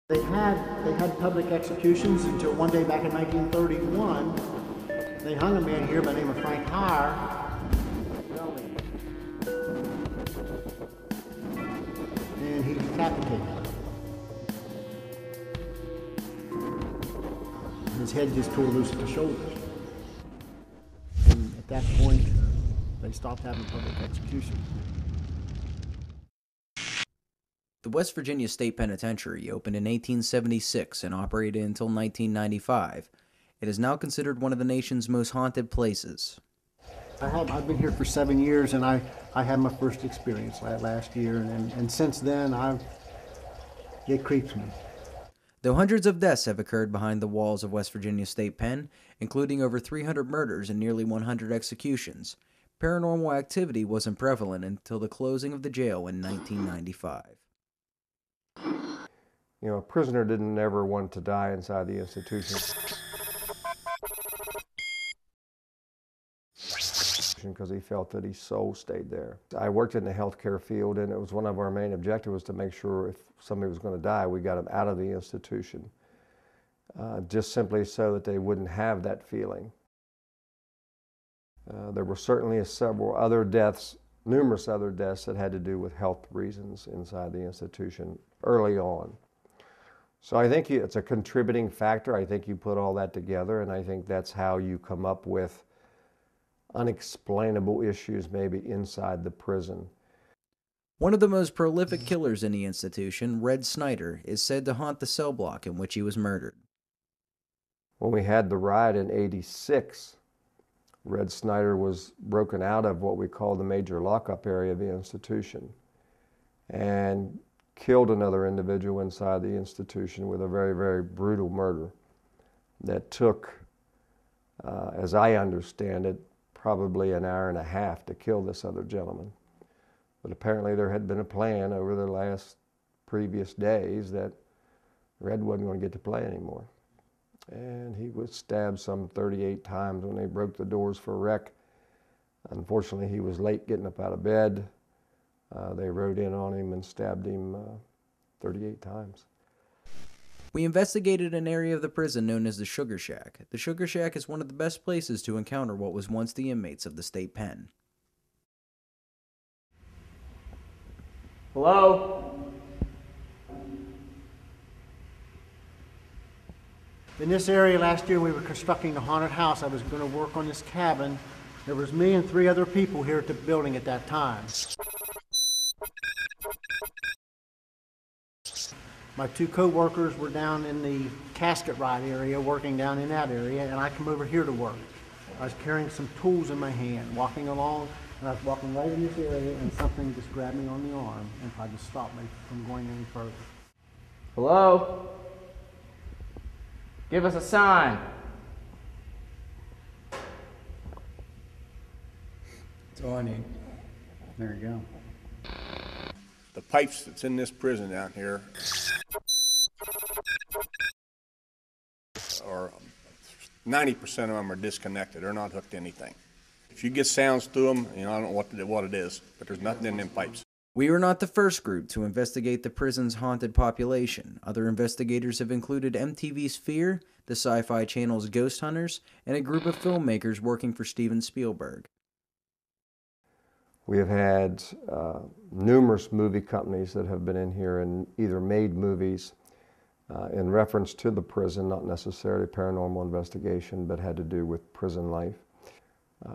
They had public executions until one day back in 1931, they hung a man here by the name of Frank Hire. And he decapitated him. His head just tore loose at the shoulders. And at that point, they stopped having public executions. The West Virginia State Penitentiary opened in 1876 and operated until 1995. It is now considered one of the nation's most haunted places. I've been here for 7 years, and I had my first experience last year, and since then, it creeps me. Though hundreds of deaths have occurred behind the walls of West Virginia State Pen, including over 300 murders and nearly 100 executions, paranormal activity wasn't prevalent until the closing of the jail in 1995. You know, a prisoner didn't ever want to die inside the institution because he felt that his soul stayed there. I worked in the healthcare field, and it was one of our main objectives to make sure if somebody was going to die, we got them out of the institution, just simply so that they wouldn't have that feeling. There were certainly several other deaths, numerous other deaths that had to do with health reasons inside the institution early on. So I think it's a contributing factor. I think you put all that together, and I think that's how you come up with unexplainable issues maybe inside the prison. One of the most prolific killers in the institution, Red Snyder, is said to haunt the cell block in which he was murdered. When we had the riot in '86, Red Snyder was broken out of what we call the major lockup area of the institution and killed another individual inside the institution with a very, very brutal murder that took, as I understand it, probably an hour and a half to kill this other gentleman. But apparently there had been a plan over the last previous days that Red wasn't going to get to play anymore. And he was stabbed some 38 times when they broke the doors for rec. Unfortunately, he was late getting up out of bed. They rode in on him and stabbed him 38 times. We investigated an area of the prison known as the Sugar Shack. The Sugar Shack is one of the best places to encounter what was once the inmates of the state pen. Hello? In this area last year, we were constructing the haunted house. I was going to work on this cabin. There was me and 3 other people here at the building at that time. My 2 co-workers were down in the casket ride area, working down in that area, and I come over here to work. I was carrying some tools in my hand, walking along, and I was walking right in this area, and something just grabbed me on the arm and tried to stop me from going any further. Hello? Give us a sign. That's all I need. There you go. The pipes that's in this prison down here are 90% of them are disconnected. They're not hooked to anything. If you get sounds through them, I don't know what it is, but there's nothing in them pipes. We were not the first group to investigate the prison's haunted population. Other investigators have included MTV's Fear, the Sci-Fi Channel's Ghost Hunters, and a group of filmmakers working for Steven Spielberg. We have had numerous movie companies that have been in here and either made movies in reference to the prison, not necessarily paranormal investigation, but had to do with prison life.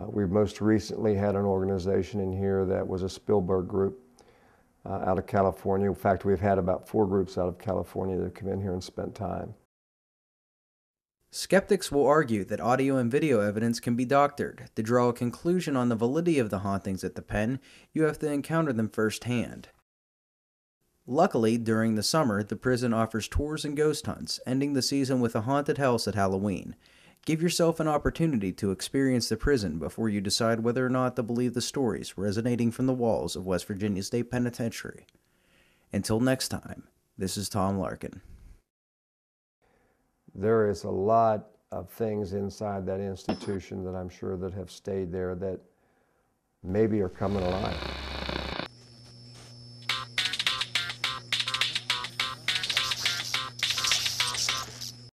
We most recently had an organization in here that was a Spielberg group out of California. In fact, we've had about 4 groups out of California that come in here and spent time. Skeptics will argue that audio and video evidence can be doctored. To draw a conclusion on the validity of the hauntings at the pen, you have to encounter them firsthand. Luckily, during the summer, the prison offers tours and ghost hunts, ending the season with a haunted house at Halloween. Give yourself an opportunity to experience the prison before you decide whether or not to believe the stories resonating from the walls of West Virginia State Penitentiary. Until next time, this is Tom Larkin. There is a lot of things inside that institution that I'm sure that have stayed there that maybe are coming alive.